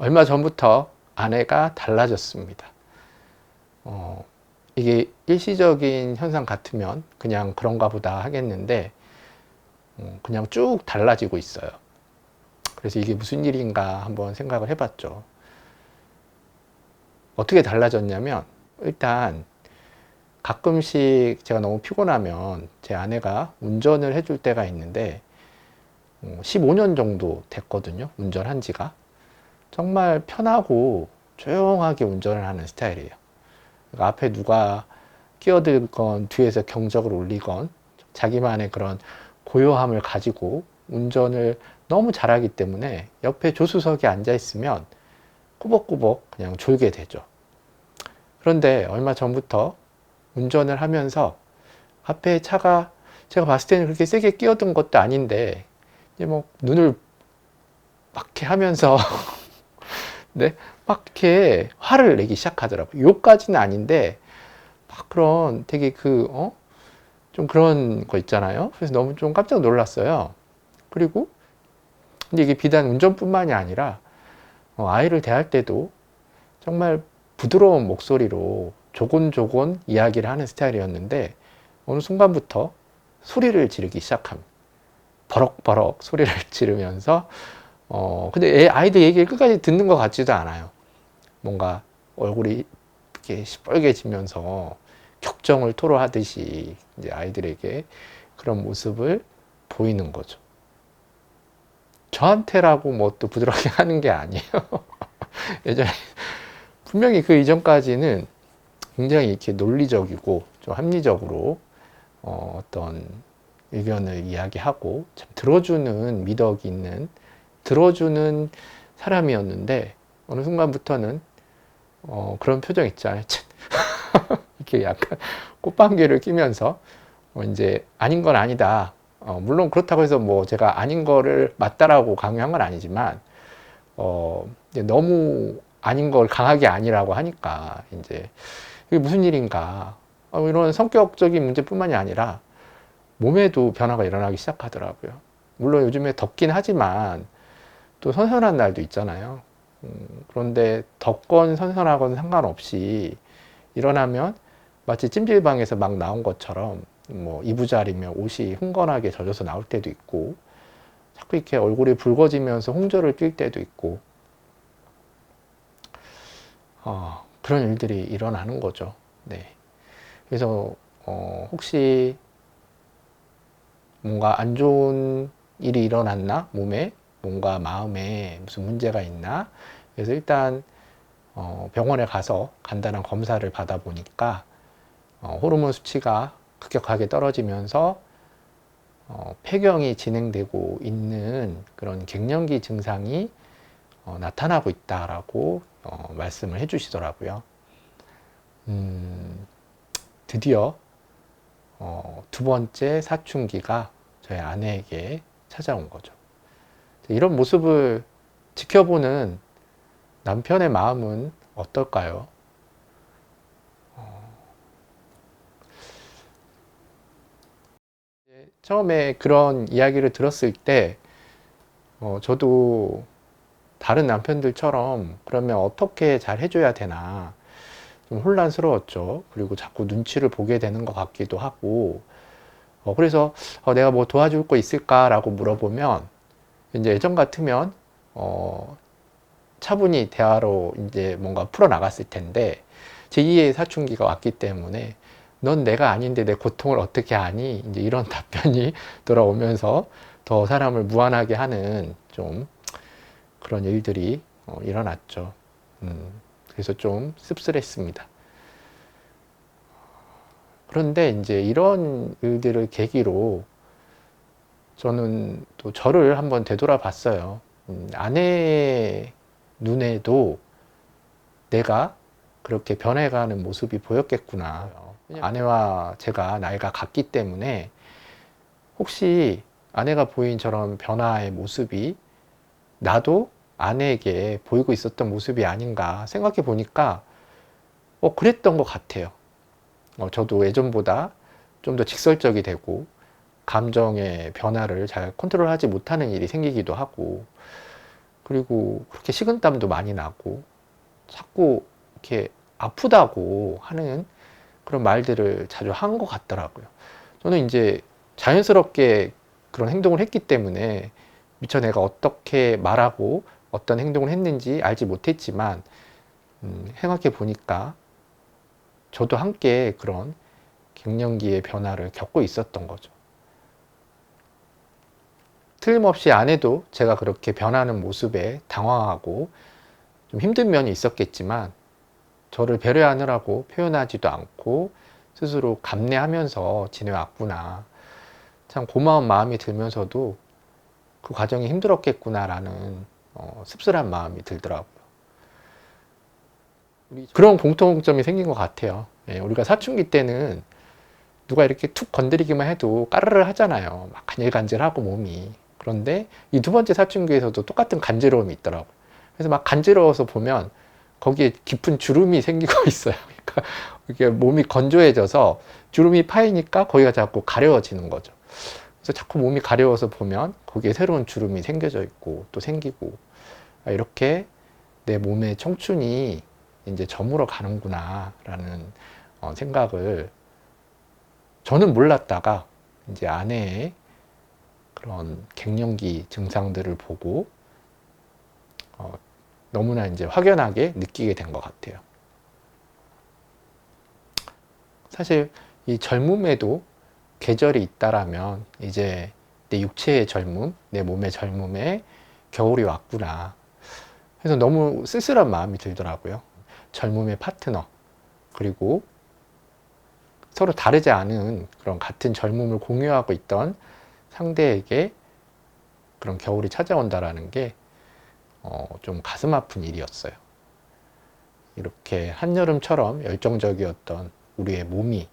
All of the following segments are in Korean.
얼마 전부터 아내가 달라졌습니다. 이게 일시적인 현상 같으면 그냥 그런가 보다 하겠는데 그냥 쭉 달라지고 있어요. 그래서 이게 무슨 일인가 한번 생각을 해봤죠. 어떻게 달라졌냐면 일단 가끔씩 제가 너무 피곤하면 제 아내가 운전을 해줄 때가 있는데 15년 정도 됐거든요. 운전한 지가. 정말 편하고 조용하게 운전을 하는 스타일이에요. 그러니까 앞에 누가 끼어들건 뒤에서 경적을 울리건 자기만의 그런 고요함을 가지고 운전을 너무 잘하기 때문에 옆에 조수석에 앉아 있으면 꾸벅꾸벅 그냥 졸게 되죠. 그런데 얼마 전부터 운전을 하면서 앞에 차가 제가 봤을 때는 그렇게 세게 끼어든 것도 아닌데 이제 뭐 눈을 막 이렇게 하면서 네, 막 이렇게 화를 내기 시작하더라고요. 욕까지는 아닌데 막 그런 되게 좀 그런 거 있잖아요. 그래서 너무 좀 깜짝 놀랐어요. 그리고 근데 이게 비단 운전뿐만이 아니라 아이를 대할 때도 정말 부드러운 목소리로 조곤조곤 이야기를 하는 스타일이었는데 어느 순간부터 소리를 지르기 시작합니다. 버럭버럭 소리를 지르면서 근데 아이들 얘기를 끝까지 듣는 것 같지도 않아요. 뭔가 얼굴이 이렇게 시뻘개지면서 격정을 토로하듯이 이제 아이들에게 그런 모습을 보이는 거죠. 저한테라고 뭐 또 부드럽게 하는 게 아니에요. 예전에 분명히 그 이전까지는 굉장히 이렇게 논리적이고 좀 합리적으로 어떤 의견을 이야기하고 참 들어주는 미덕이 있는 들어주는 사람이었는데 어느 순간부터는 그런 표정 있잖아요. 이렇게 약간 꽃방귀를 끼면서 이제 아닌 건 아니다. 물론 그렇다고 해서 뭐 제가 아닌 거를 맞다라고 강요한 건 아니지만 이제 너무 아닌 걸 강하게 아니라고 하니까 이제 이게 무슨 일인가 이런 성격적인 문제뿐만이 아니라 몸에도 변화가 일어나기 시작하더라고요. 물론 요즘에 덥긴 하지만 또 선선한 날도 있잖아요. 그런데 덥건 선선하건 상관없이 일어나면 마치 찜질방에서 막 나온 것처럼 뭐 이부자리면 옷이 흥건하게 젖어서 나올 때도 있고 자꾸 이렇게 얼굴이 붉어지면서 홍조를 띌 때도 있고 그런 일들이 일어나는 거죠. 네. 그래서 혹시 뭔가 안 좋은 일이 일어났나? 몸에 뭔가 마음에 무슨 문제가 있나? 그래서 일단 병원에 가서 간단한 검사를 받아보니까 호르몬 수치가 급격하게 떨어지면서 폐경이 진행되고 있는 그런 갱년기 증상이 나타나고 있다라고 말씀을 해주시더라고요. 드디어 두 번째 사춘기가 저희 아내에게 찾아온 거죠. 이런 모습을 지켜보는 남편의 마음은 어떨까요? 처음에 그런 이야기를 들었을 때 저도 다른 남편들처럼 그러면 어떻게 잘 해줘야 되나 좀 혼란스러웠죠. 그리고 자꾸 눈치를 보게 되는 것 같기도 하고 그래서 내가 뭐 도와줄 거 있을까라고 물어보면 이제 예전 같으면 차분히 대화로 이제 뭔가 풀어나갔을 텐데 제2의 사춘기가 왔기 때문에 넌 내가 아닌데 내 고통을 어떻게 아니? 이제 이런 답변이 돌아오면서 더 사람을 무안하게 하는 좀 그런 일들이 일어났죠. 그래서 좀 씁쓸했습니다. 그런데 이제 이런 일들을 계기로 저는 또 저를 한번 되돌아봤어요. 아내의 눈에도 내가 그렇게 변해가는 모습이 보였겠구나. 아내와 제가 나이가 같기 때문에 혹시 아내가 보인 저런 변화의 모습이 나도 아내에게 보이고 있었던 모습이 아닌가 생각해 보니까 그랬던 것 같아요. 저도 예전보다 좀 더 직설적이 되고 감정의 변화를 잘 컨트롤하지 못하는 일이 생기기도 하고 그리고 그렇게 식은땀도 많이 나고 자꾸 이렇게 아프다고 하는 그런 말들을 자주 한 것 같더라고요. 저는 이제 자연스럽게 그런 행동을 했기 때문에 미처 내가 어떻게 말하고 어떤 행동을 했는지 알지 못했지만 생각해 보니까 저도 함께 그런 갱년기의 변화를 겪고 있었던 거죠. 틀림없이 아내도 제가 그렇게 변하는 모습에 당황하고 좀 힘든 면이 있었겠지만 저를 배려하느라고 표현하지도 않고 스스로 감내하면서 지내왔구나. 참 고마운 마음이 들면서도 그 과정이 힘들었겠구나라는 씁쓸한 마음이 들더라고요. 그런 공통점이 생긴 것 같아요. 예, 우리가 사춘기 때는 누가 이렇게 툭 건드리기만 해도 까르르 하잖아요. 막 간질간질하고 몸이. 그런데 이 두 번째 사춘기에서도 똑같은 간지러움이 있더라고요. 그래서 막 간지러워서 보면 거기에 깊은 주름이 생기고 있어요. 그러니까 이게 몸이 건조해져서 주름이 파이니까 거기가 자꾸 가려워지는 거죠. 그래서 자꾸 몸이 가려워서 보면 거기에 새로운 주름이 생겨져 있고 또 생기고, 이렇게 내 몸의 청춘이 이제 저물어 가는구나 라는 생각을 저는 몰랐다가 이제 아내의 그런 갱년기 증상들을 보고 너무나 이제 확연하게 느끼게 된 것 같아요. 사실 이 젊음에도 계절이 있다라면 이제 내 육체의 젊음, 내 몸의 젊음에 겨울이 왔구나. 그래서 너무 쓸쓸한 마음이 들더라고요. 젊음의 파트너, 그리고 서로 다르지 않은 그런 같은 젊음을 공유하고 있던 상대에게 그런 겨울이 찾아온다라는 게 좀 가슴 아픈 일이었어요. 이렇게 한여름처럼 열정적이었던 우리의 몸이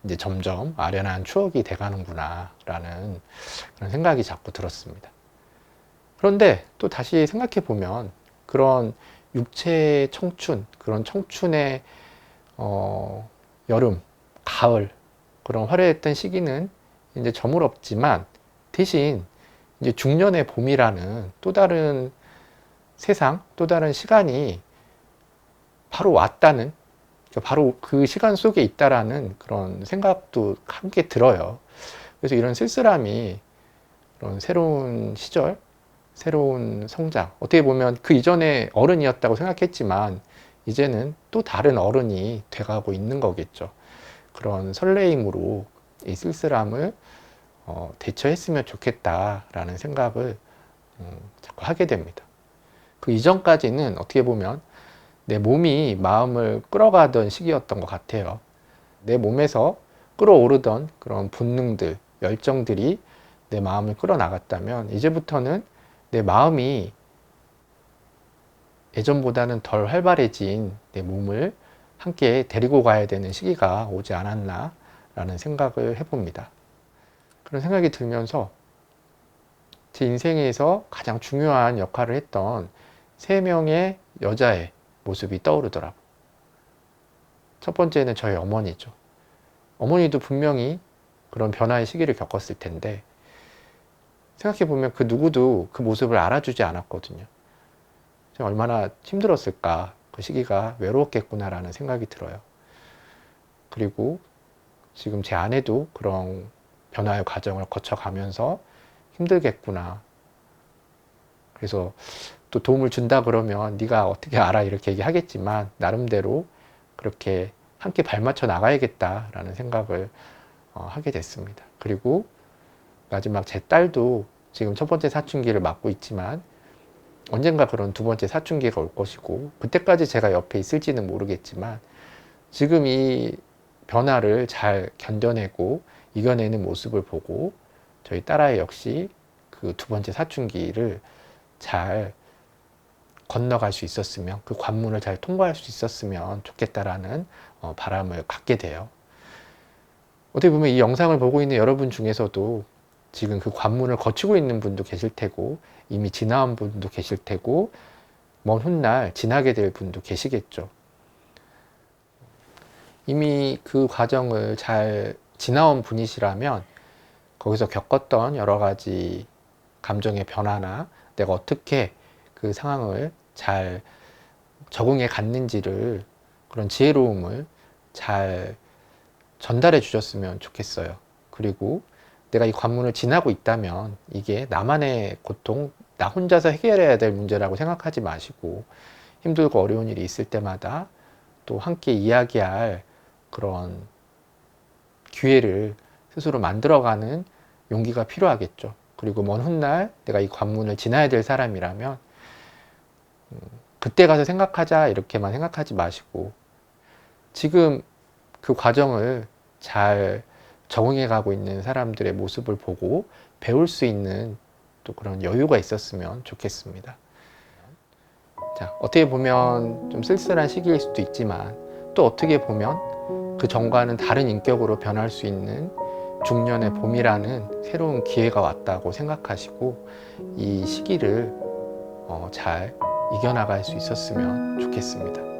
이제 점점 아련한 추억이 돼가는구나 라는 그런 생각이 자꾸 들었습니다. 그런데 또 다시 생각해 보면 그런 육체의 청춘, 그런 청춘의 여름, 가을, 그런 화려했던 시기는 이제 저물었지만 대신 이제 중년의 봄이라는 또 다른 세상, 또 다른 시간이 바로 왔다는, 바로 그 시간 속에 있다라는 그런 생각도 함께 들어요. 그래서 이런 쓸쓸함이 그런 새로운 시절, 새로운 성장, 어떻게 보면 그 이전에 어른이었다고 생각했지만 이제는 또 다른 어른이 돼가고 있는 거겠죠. 그런 설레임으로 이 쓸쓸함을 대처했으면 좋겠다라는 생각을 자꾸 하게 됩니다. 그 이전까지는 어떻게 보면 내 몸이 마음을 끌어가던 시기였던 것 같아요. 내 몸에서 끌어오르던 그런 본능들, 열정들이 내 마음을 끌어나갔다면 이제부터는 내 마음이 예전보다는 덜 활발해진 내 몸을 함께 데리고 가야 되는 시기가 오지 않았나 라는 생각을 해봅니다. 그런 생각이 들면서 제 인생에서 가장 중요한 역할을 했던 3명의 여자의 모습이 떠오르더라고요. 첫 번째는 저희 어머니죠. 어머니도 분명히 그런 변화의 시기를 겪었을 텐데 생각해보면 그 누구도 그 모습을 알아주지 않았거든요. 제가 얼마나 힘들었을까, 그 시기가 외로웠겠구나라는 생각이 들어요. 그리고 지금 제 아내도 그런 변화의 과정을 거쳐가면서 힘들겠구나. 그래서 또 도움을 준다 그러면 네가 어떻게 알아 이렇게 얘기하겠지만 나름대로 그렇게 함께 발맞춰 나가야겠다라는 생각을 하게 됐습니다. 그리고 마지막 제 딸도 지금 첫 번째 사춘기를 맞고 있지만 언젠가 그런 두 번째 사춘기가 올 것이고 그때까지 제가 옆에 있을지는 모르겠지만 지금 이 변화를 잘 견뎌내고 이겨내는 모습을 보고 저희 딸아이 역시 그 두 번째 사춘기를 잘 건너갈 수 있었으면, 그 관문을 잘 통과할 수 있었으면 좋겠다라는 바람을 갖게 돼요. 어떻게 보면 이 영상을 보고 있는 여러분 중에서도 지금 그 관문을 거치고 있는 분도 계실 테고 이미 지나온 분도 계실 테고 먼 훗날 지나게 될 분도 계시겠죠. 이미 그 과정을 잘 지나온 분이시라면 거기서 겪었던 여러 가지 감정의 변화나 내가 어떻게 그 상황을 잘 적응해 갔는지를, 그런 지혜로움을 잘 전달해 주셨으면 좋겠어요. 그리고 내가 이 관문을 지나고 있다면 이게 나만의 고통, 나 혼자서 해결해야 될 문제라고 생각하지 마시고, 힘들고 어려운 일이 있을 때마다 또 함께 이야기할 그런 기회를 스스로 만들어가는 용기가 필요하겠죠. 그리고 먼 훗날 내가 이 관문을 지나야 될 사람이라면 그때 가서 생각하자 이렇게만 생각하지 마시고, 지금 그 과정을 잘 적응해 가고 있는 사람들의 모습을 보고 배울 수 있는 또 그런 여유가 있었으면 좋겠습니다. 자, 어떻게 보면 좀 쓸쓸한 시기일 수도 있지만, 또 어떻게 보면 그 전과는 다른 인격으로 변할 수 있는 중년의 봄이라는 새로운 기회가 왔다고 생각하시고, 이 시기를 잘 이겨나갈 수 있었으면 좋겠습니다.